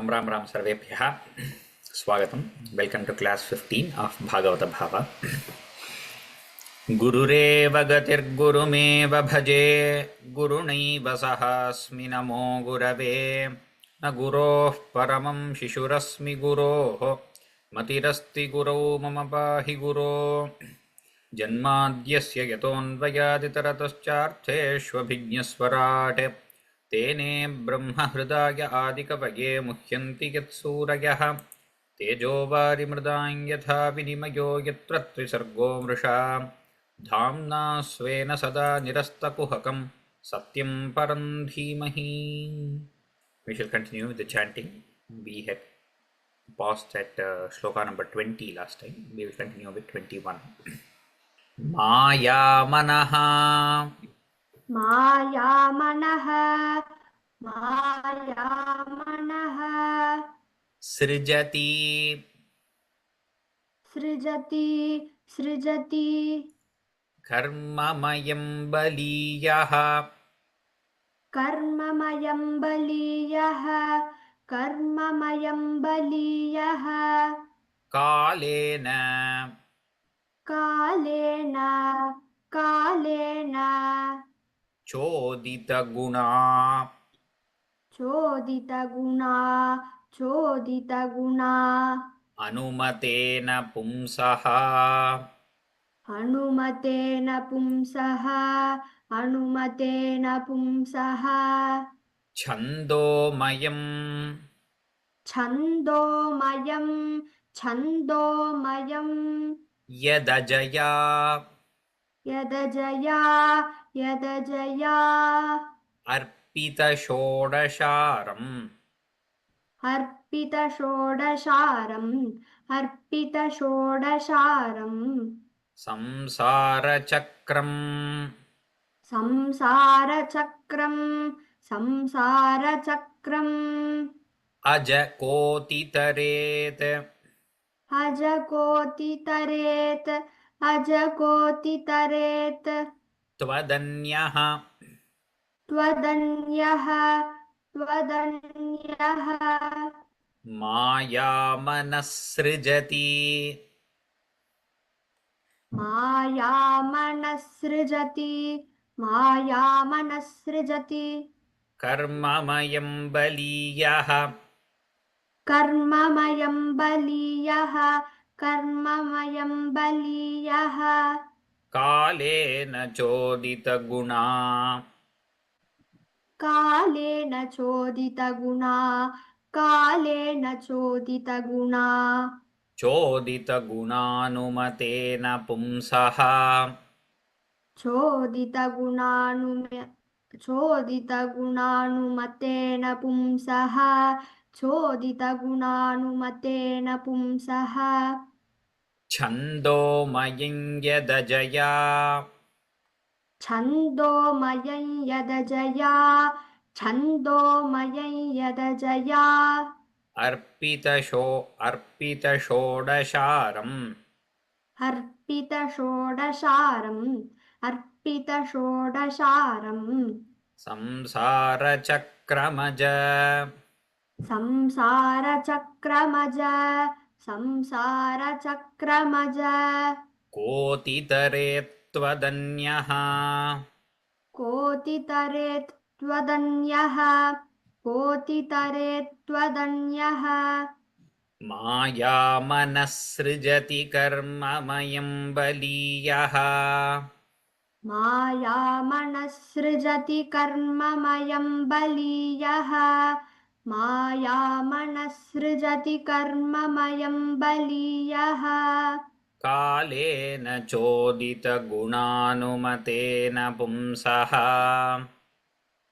राम सर्वेभ्यः स्वागतं। Welcome two class 15 of भागवत भाव। गुरुरेव गतिर्गुरुमेव भजे, गुरुणैव सहास्मि नमो गुरवे। न गुरोः परमं शिशुरस्मि गुरोः, मतिरस्ति गुरौ मम पाहि गुरो। जन्माद्यस्य यतोऽन्वयादितरतश्चार्थेष्वभिज्ञस्वराट्, तेने ब्रह्महृदाय आदिकवये मुह्यन्ति यत्सूरयः। तेजो वारिमृदां यथा विनिमयो यत्र त्रिसर्गो मृषा, धाम्ना स्वेन सदा निरस्तकुहकं सत्यं परं धीमहि। We shall continue with the chanting. We had paused at shloka number 20 last time. We will continue with 21. मायामनः मायामनः मायामनः सृजति सृजति सृजति कर्ममयं बलीयः, कर्ममयं बलीयः कर्ममयं बलीयः कालेन कालेन कालेन चोदितगुणा चोदितगुणा चोदितगुणा अनुमतेन पुंसः हनुमतेन पुंसः हनुमतेन पुंसः छन्दोमयं छन्दोमयं छन्दोमयं यदजया यदजया यदजया अर्पितषोडशारम् अर्पितषोडशारम् अर्पितषोडशारम् संसारचक्रम् संसारचक्रम् संसारचक्रम् अजकोतितरेत् अजकोतितरेत् अजकोतितरेत् त्वदन्यः त्वदन्यः त्वदन्यः मायामनःसृजति मायामनःसृजति मायामनःसृजति कर्ममयं बलीयः कर्ममयं बलीयः कर्ममयं बलीयः कालेन चोदितगुणा कालेन चोदितगुणा कालेन चोदितगुणा चोदितगुणानुमतेन पुंसः चोदितगुणानुमतेन पुंसः चोदितगुणानुमतेन पुंसः छन्दोमयं यदजया छन्दोमयं यदजया छन्दोमयं यदजया अर्पितषोडशारम् अर्पितषोडशारम् अर्पितषोडशारम् संसारचक्रमज संसारचक्रमज संसारचक्रमज कोतितरेत्त्वदन्यः कोतितरेत् त्वदन्यः कोतितरेत् त्वदन्यः मायामनःसृजति कर्ममयं बलीयः मायामनःसृजति कर्ममयं बलीयः मायामनःसृजति कर्ममयं बलीयः कालेन चोदितगुणानुमतेन पुंसः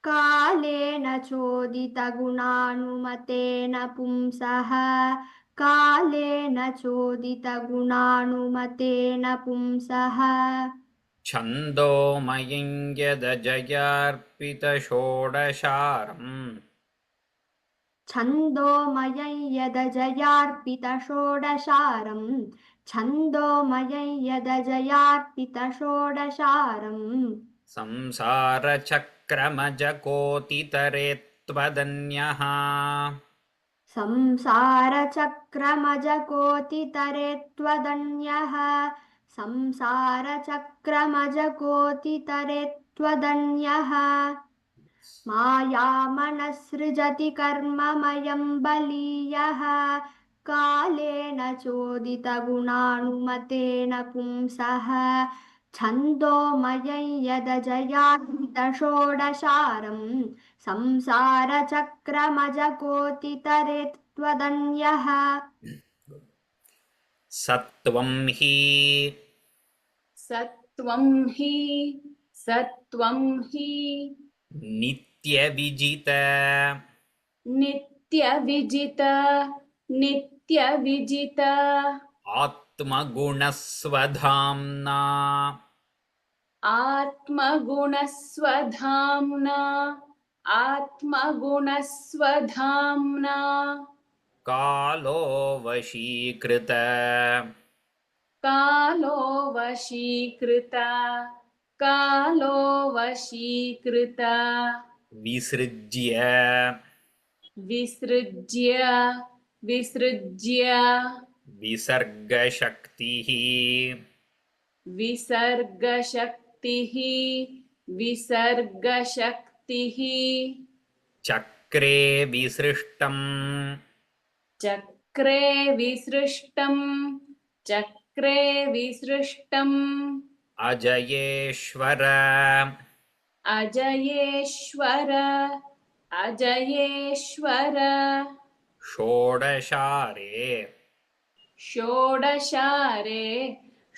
कालेन चोदितगुणानुमतेन पुंसः कालेन चोदितगुणानुमतेन पुंसः छन्दोमयं यदजयार्पितषोडशारम् छन्दोमयं यदजयार्पितषोडशारम् छन्दोमयं यदजयार्पितषोडशारम् संसारचक्रमजकोतितरेत्त्वदन्यः संसारचक्रमजकोटितरेत्वदन्यः संसारचक्रमजकोटितरेत्वदन्यः मायामनसृजति कर्ममयं बलीयः कालेन चोदितगुणानुमतेन पुंसः छन्दोमयं यदजयान्वितषोडशारं संसारचक्रमजकोटितरेत्वदन्यः सत्त्वं हि सत्त्वं हि सत्त्वं हि नित्यविजित नित्यविजित नित्यविजित आत्मगुणस्वधाम्ना आत्मगुणस्वधाम्ना आत्मगुणस्वधाम्ना कालो वशीकृत कालो वशीकृत कालो वशीकृत विसृज्य विसृज्य विसृज्य विसर्गशक्तिः विसर्गशक्तिः विसर्गशक्तिः चक्रे विसृष्टम् चक्रे विसृष्टम् चक्रे विसृष्टम् अजयेश्वर अजयेश्वर अजयेश्वर षोडशारे षोडशारे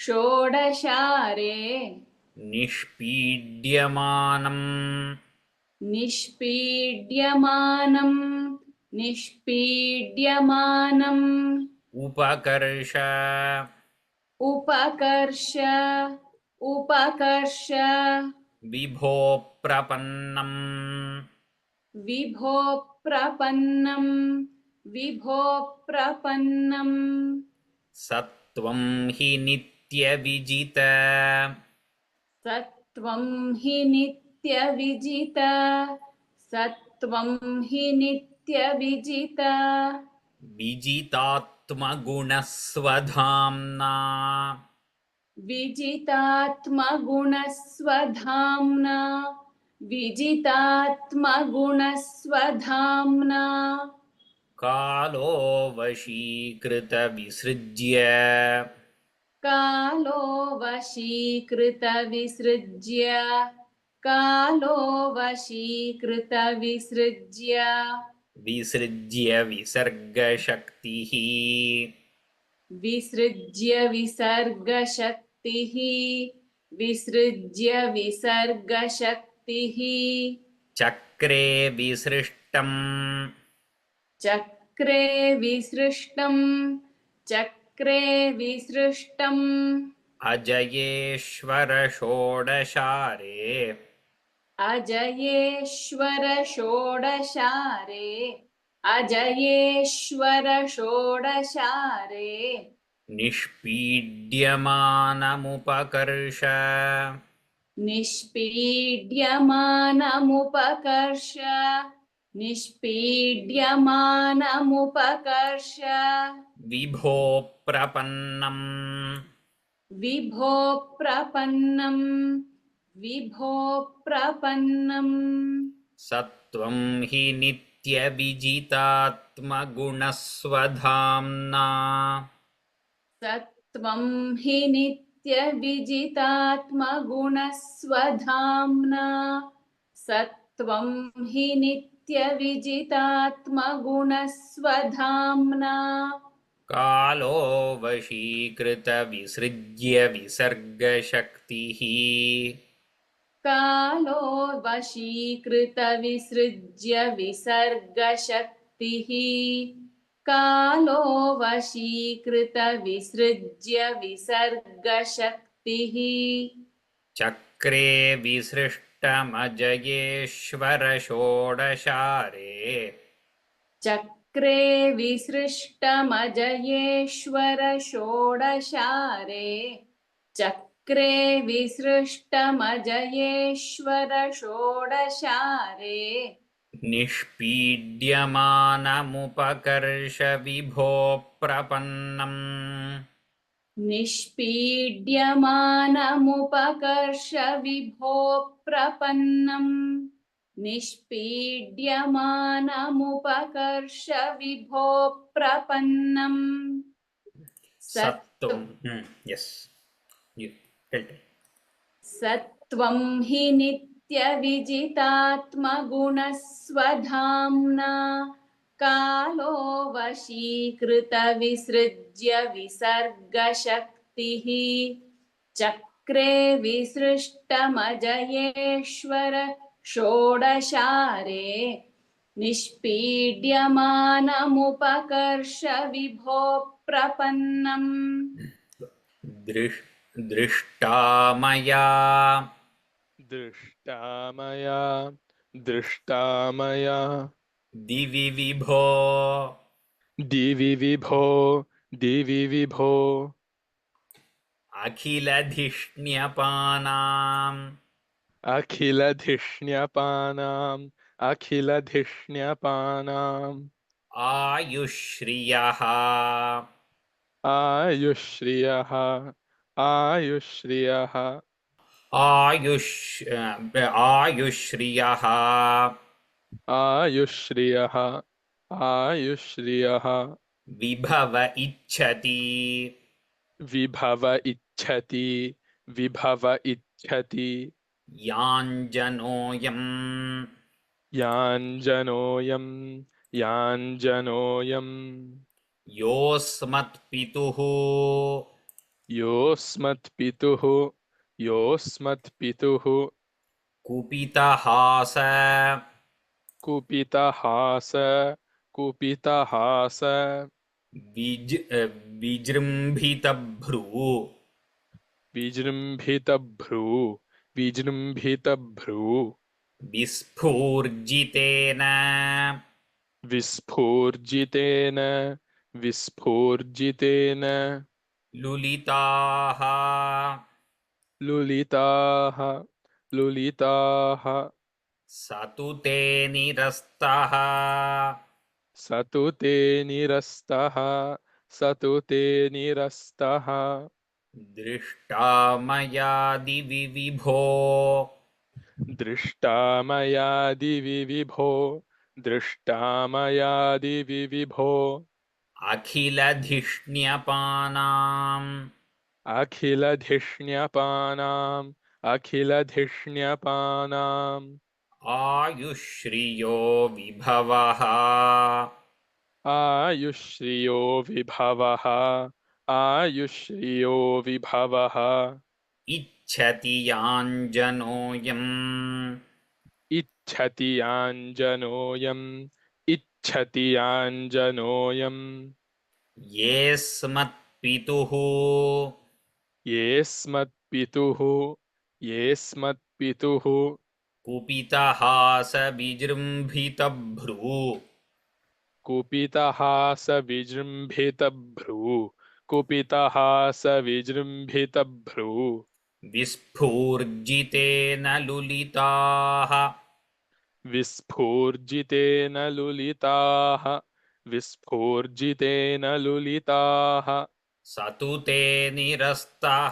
षोडशारे निष्पीड्यमानम् निष्पीड्यमानम् निष्पीड्यमानम् उपकर्ष उपकर्ष उपकर्ष विभो प्रपन्नम् विभो प्रपन्नम् विभो प्रपन्नम् सत्त्वं हि नित्यविजित सत्त्वं हि नित्यविजित सत्त्वं हि नित्यविजित विजितात्मगुणस्वधाम्ना विजितात्मगुणस्वधाम्ना विजितात्मगुणस्वधाम्ना कालो वशीकृत विसृज्य कालो वशीकृत विसृज्य कालो वशीकृत विसृज्य विसृज्य विसर्गशक्तिः विसृज्य विसर्गशक्तिः विसृज्य विसर्गशक्तिः चक्रे विसृष्टम् चक्रे विसृष्टम् चक्रे विसृष्टम् अजयेश्वर षोडशारे अजयेश्वर षोडशारे अजयेश्वर षोडशारे निष्पीड्यमानमुपकर्ष निष्पीड्यमानमुपकर्ष निष्पीड्यमानमुपकर्ष विभो प्रपन्नम् विभो प्रपन्नम् विभो प्रपन्नम् सत्त्वं हि नित्यविजितात्मगुणस्वधाम्ना सत्त्वं हि नित्यविजितात्मगुणस्वधाम्ना सत्त्वं हि नित्यविजितात्मगुणस्वधाम्ना कालो वशीकृत विसृज्य विसर्गशक्तिः कालो वशीकृत विसृज्य विसर्गशक्तिः कालो वशीकृत विसृज्य विसर्गशक्तिः चक्रे विसृष्टमजयेश्वर षोडशारे चक्रे विसृष्टमजयेश्वर षोडशारे चक्रे विसृष्टमजयेश्वर षोडशारे निष्पीड्यमानमुपकर्ष विभो प्रपन्नम् निष्पीड्यमानमुपकर्ष विभो प्रपन्नम् निष्पीड्यमानमुपकर्ष विभो प्रपन्नम् सत्त्वं yes you tell me. सत्त्वं हि नित्यविजितात्मगुणस्वधाम्ना कालो वशीकृतविसृज्य विसर्गशक्तिः चक्रे विसृष्टमजयेश्वर षोडशारे निष्पीड्यमानमुपकर्ष विभो प्रपन्नम् दृष्टा मया दृष्टा मया दिवि विभो दिवि विभो अखिलधिष्ण्यपानाम् अखिलधिष्ण्यपानाम् आयुश्रियः आयुश्रियः आयुश्रियः आयुश्रियः विभव इच्छति विभव इच्छति याञ्जनोऽयम् योऽस्मत्पितुः कुपितहास विजृम्भितभ्रू विस्फूर्जितेन लुलिताः स तु ते निरस्तः दृष्टा मया दिवि विभो दृष्टा मया दिवि विभो अखिलधिष्ण्यपानाम् आयुश्रियो विभवः इच्छति याञ्जनोऽयम् येऽस्मत्पितुः कुपितहास विजृम्भितभ्रू विस्फूर्जितेन लुलिताः स तु ते निरस्तः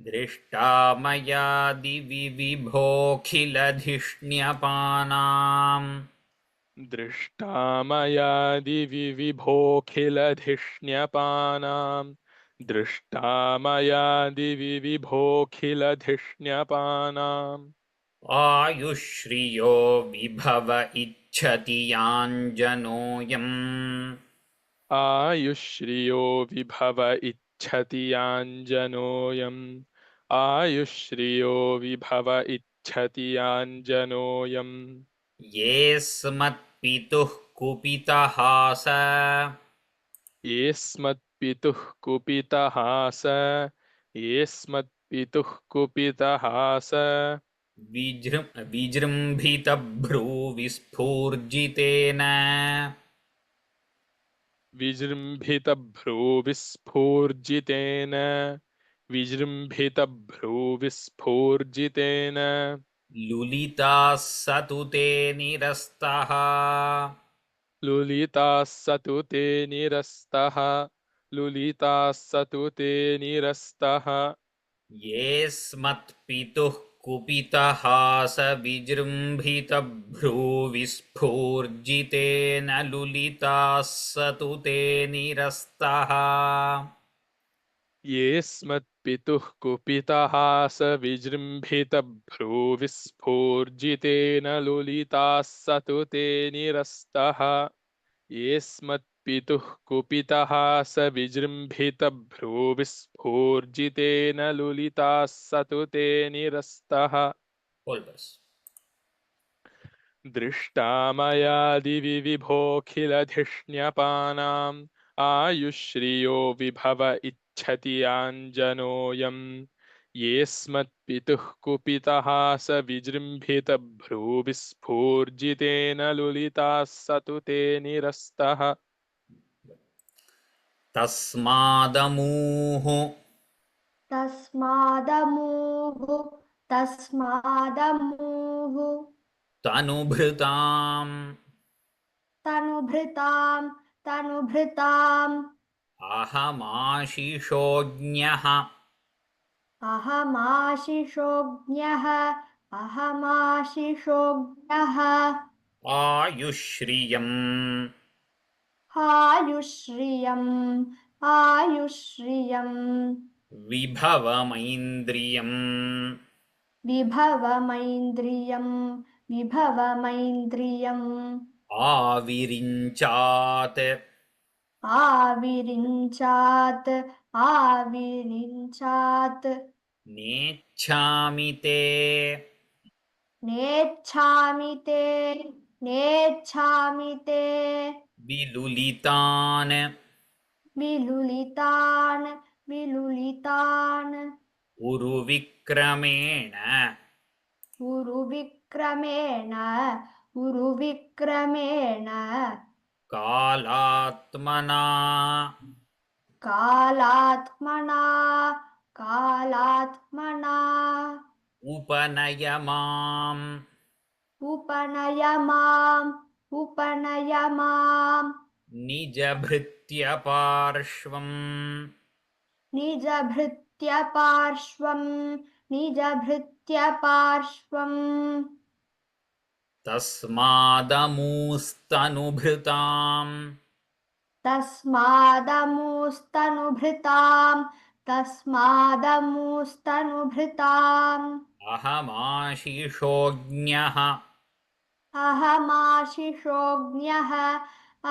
दृष्टा मया दिवि विभोऽखिलधिष्ण्यपानाम् आयुश्रियो विभव इच्छति याञ्जनोऽयम् येऽस्मत्पितुः कुपितहास विजृम्भितभ्रू विस्फूर्जितेन विजृम्भितभ्रूविस्फूर्जितेन लुलिताः स तु ते निरस्तः लुलिताः स तु ते निरस्तः लुलिताः स तु ते निरस्तः येऽस्मत्पितुः कुपितः स विजृम्भितभ्रूविस्फूर्जितेन लुलिताः स तु ते निरस्तः येऽस्मत्पितुः कुपितः स विजृम्भितभ्रूविस्फूर्जितेन लुलिताः स तु ते निरस्तः येऽस्मत्पितुः कुपितः स विजृम्भितभ्रूविस्फूर्जितेन लुलिताः स तु ते निरस्तः Whole verse. दृष्टा मया दिवि विभोऽखिलधिष्ण्यपानाम् आयुश्रियो विभव इच्छति आञ्जनोऽयम् येऽस्मत्पितुः कुपितः स विजृम्भितभ्रूविस्फूर्जितेन लुलिताः स तु ते निरस्तः तस्मादमूः तस्मादमूः तनुभृताम् तनुभृताम् अहमाशिषोज्ञः अहमाशिषोज्ञः आयुश्रियम् आयुश्रियम् विभवमैन्द्रियम् विभवमैन्द्रियम् आविरिञ्चात् आविरिञ्चात् नेच्छामि ते नेच्छामि ते विलुलितान् विलुलितान् उरुविक्रमेण उरुविक्रमेण कालात्मना कालात्मना उपनय माम् उपनय माम् निजभृत्यपार्श्वम् निजभृत्यपार्श्वम् तस्मादमूस्तनुभृताम् तस्मादमूस्तनुभृताम् अहमाशिषोज्ञः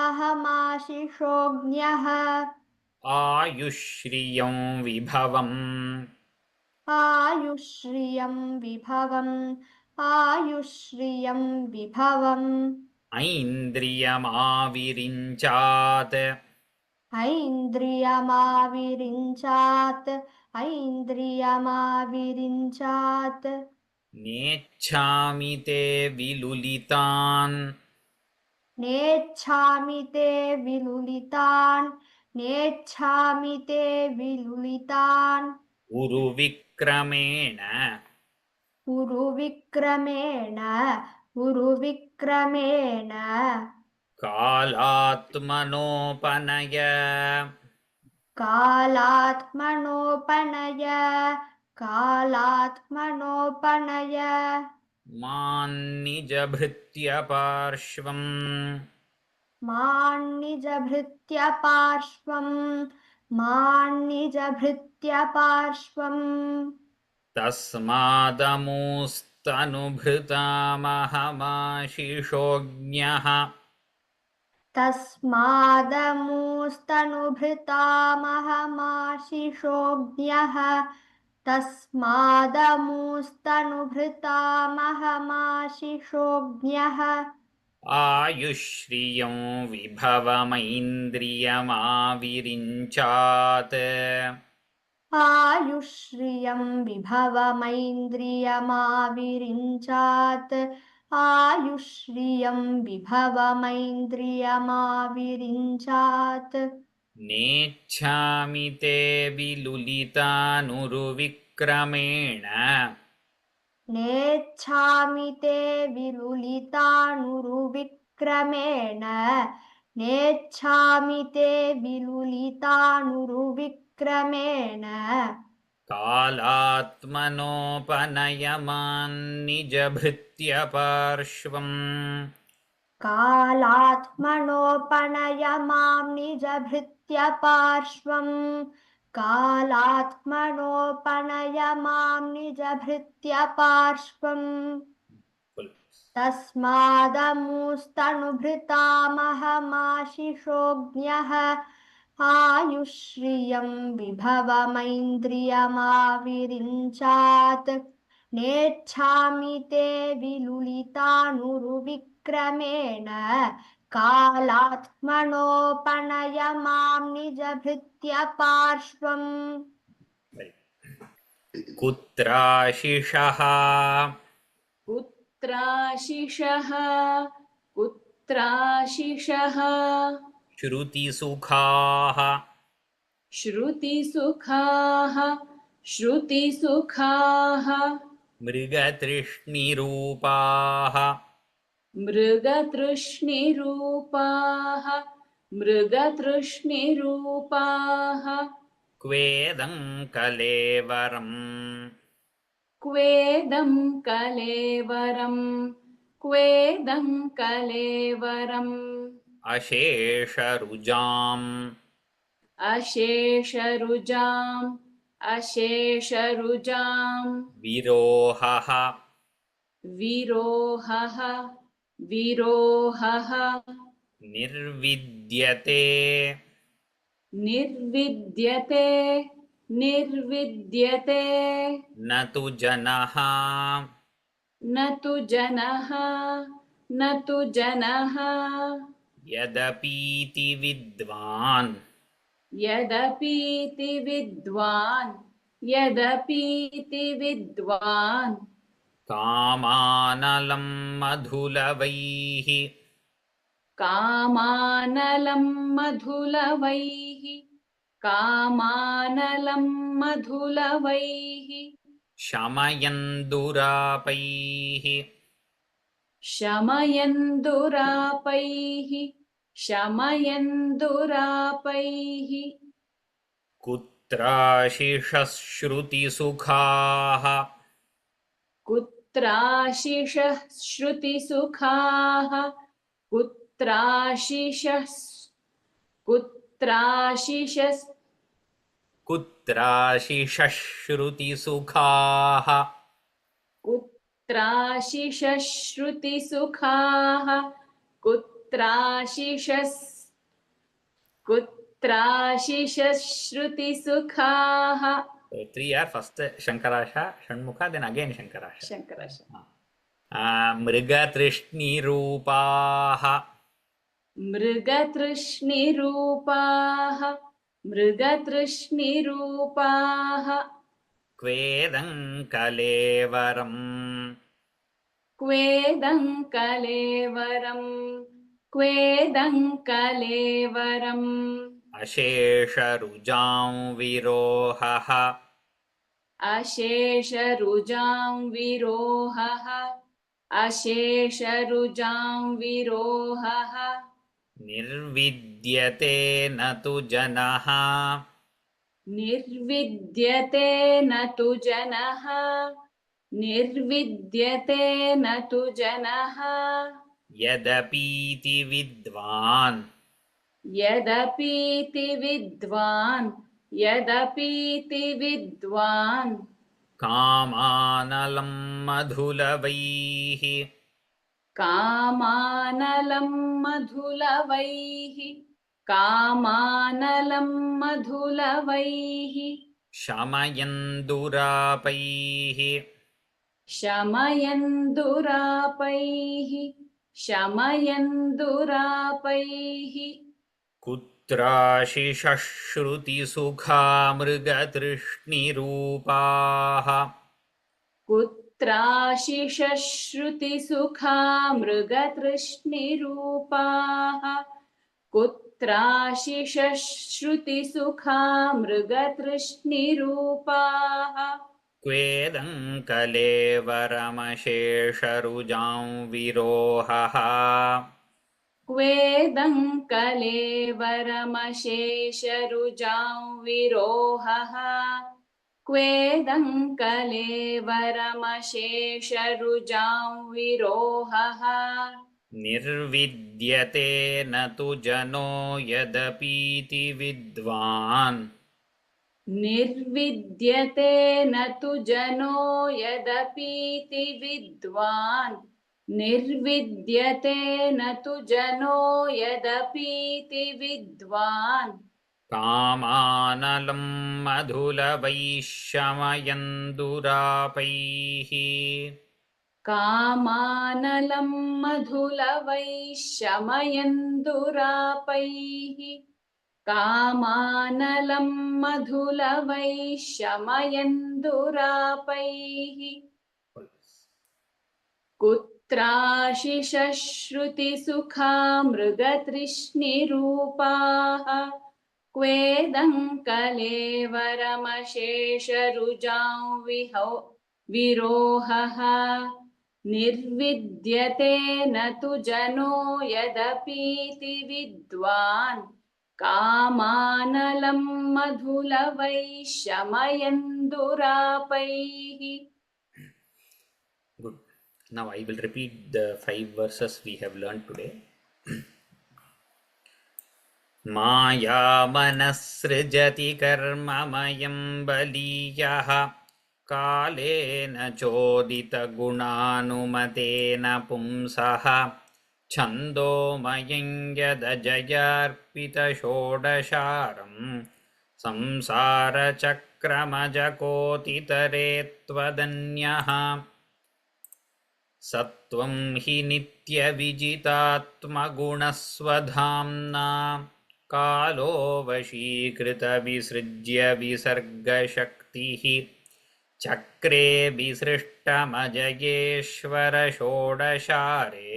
अहमाशिषोज्ञः आयुश्रियं विभवम् आयुश्रियं विभवम् ऐन्द्रियमाविरिञ्चात् ऐन्द्रियमाविरिञ्चात् नेच्छामि ते विलुलितान् नेच्छामि ते विलुलितान् उरुविक्रमेण उरुविक्रमेण कालात्मनोपनय कालात्मनोपनय मान्निजभृत्यपार्श्वम् मान्निजभृत्यपार्श्वम् तस्मादमूस्तनुभृतामहमाशिषोज्ञः तस्मादमूस्तनुभृतामहमाशिषोज्ञः आयुश्रियं विभवमैन्द्रियमाविरिञ्चात् आयुश्रियं विभवमैन्द्रियमाविरिञ्चात् आयुश्रियं विभवमैन्द्रियमाविरिञ्चात् नेच्छामि ते विलुलितानुरुविक्रमेण नेच्छामि ते विलुलितानुरुविक्रमेण नेच्छामि ते विलुलितानुरुविक्रमेण कालात्मनोपनयमान्निजभृत्यपार्श्वम् कालात्मनोपनय मां निजभृत्यपार्श्वम् कालात्मनोपनय मां निजभृत्यपार्श्वम् तस्मादमूस्तनुभृतामहमाशिषोऽज्ञः आयुश्रियं विभवमैन्द्रियमाविरिञ्चात् नेच्छामि ते विलुलितानुरुविक्रमेण कालात्मनोपनय मां निजभृत्यपार्श्वम् कुत्राशिषः कुत्राशिषः कुत्राशिषः श्रुतिसुखाः श्रुतिसुखाः श्रुतिसुखाः मृगतृष्णिरूपाः मृगतृष्णिरूपाः मृगतृष्णिरूपाः क्वेदं कलेवरम् क्वेदं कलेवरम् क्वेदं कलेवरम् अशेषरुजाम् अशेषरुजाम् अशेषरुजाम् विरोहः विरोहः विरोहः निर्विद्यते निर्विद्यते निर्विद्यते न तु जनः न तु जनः न तु जनः यदपीति विद्वान् यदपीति विद्वान् यदपीति विद्वान् कामानलं मधुलवैः कामानलं मधुलवैः कामानलं मधुलवैः शमयन् दुरापैः शमयन् दुरापैः शमयन् दुरापैः कुत्राशिषः श्रुतिसुखाः कुत्राशिषः श्रुतिसुखाः कुत्राशिषः कुत्राशिषः कुत्राशिषः श्रुतिसुखाः कुत्राशिषः श्रुतिसुखाः कुत्राशिषः कुत्राशिषः श्रुतिसुखाः 3 are first Shankarasha, Shanmukha, then again Shankarasha. शङ्करश मृगतृष्णिरूपाः मृगतृष्णिरूपाः मृगतृष्णिरूपाः क्वेदं कलेवरम् क्वेदं कलेवरम् क्वेदं कलेवरम् अशेषरुजां विरोहः अशेषरुजां विरोहः अशेषरुजां विरोहः निर्विद्यते न तु जनः निर्विद्यते न तु जनः निर्विद्यते न तु जनः यदपीति विद्वान् यदपीति विद्वान् यदपीति विद्वान् कामानलं मधुलवैः कामानलं मधुलवैः कामानलं मधुलवैः शमयन् दुरापैः शमयन् दुरापैः शमयन् दुरापैः कुत्राशिषः श्रुतिसुखा मृगतृष्णिरूपाः कुत्राशिषः श्रुतिसुखा मृगतृष्णिरूपाः कुत्राशिषः कुत्राशिषश्रुतिसुखा मृगतृष्णिरूपाः क्वेदं कलेवरमशेषरुजां विरोहः क्वेदं कलेवरमशेषरुजां विरोहः क्वेदं कलेवरमशेषरुजां विरोहः निर्विद्यते न तु जनो यदपीति विद्वान् निर्विद्यते न तु जनो यदपीति विद्वान् निर्विद्यते न तु जनो यदपीति विद्वान् कामानलं मधुलवैश्यमयन्दुरापैः कामानलं मधुलवैश्यमयन्दुरापैः कामानलं मधुलवैश्यमयन्दुरापैः कुत्राशिषश्रुतिसुखा मृगतृष्णिरूपाः क्वेदं कलेवरमशेषरुजां विरोहः निर्विद्यते न तु जनो यदपीति विद्वान् कामानलं मधुलवैश्यमयन्दुरापैः. Good. Now I will repeat the 5 verses we have learned today. मायामनसृजति कर्ममयं बलीयः कालेन चोदितगुणानुमतेन पुंसः छन्दोमयं यदजयार्पितषोडशारं संसारचक्रमजकोतितरे त्वदन्यः सत्वं हि नित्यविजितात्मगुणस्वधाम्ना कालो वशीकृतविसृज्य विसर्गशक्तिः चक्रे विसृष्टमजयेश्वरषोडशारे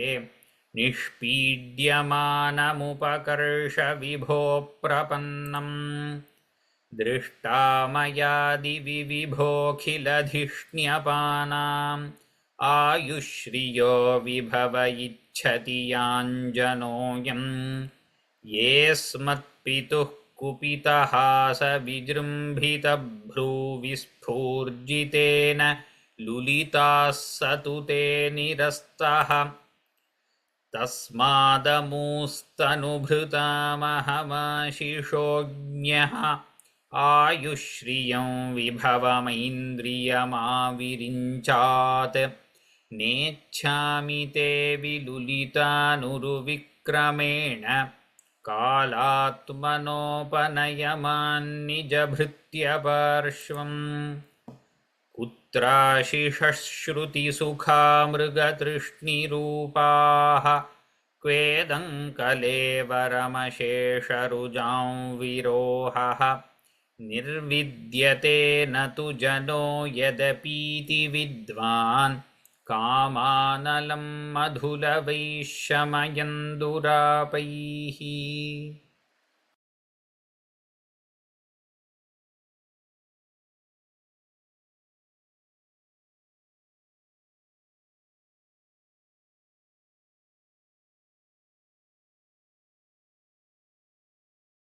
निष्पीड्यमानमुपकर्षविभो प्रपन्नम् दृष्टामयादिविभोऽखिलधिष्ण्यपानाम् आयुश्रियो विभव इच्छति याञ्जनोऽयं येऽस्मत्पितुः कुपितहासविजृम्भितभ्रूविस्फूर्जितेन लुलिताः स तु ते निरस्तः तस्मादमूस्तनुभृतामहमाशिषोऽज्ञः आयुश्रियं विभवमैन्द्रियमाविरिञ्चात् नेच्छामि ते विलुलितानुरुविक्रमेण कालात्मनोपनयमान्निजभृत्यपार्श्वम् कुत्राशिषश्रुतिसुखा मृगतृष्णिरूपाः क्वेदं कलेवरमशेषरुजां विरोहः निर्विद्यते न तु जनो यदपीति विद्वान् कामानलं मधुलवैश्यमयन्दुरापैः.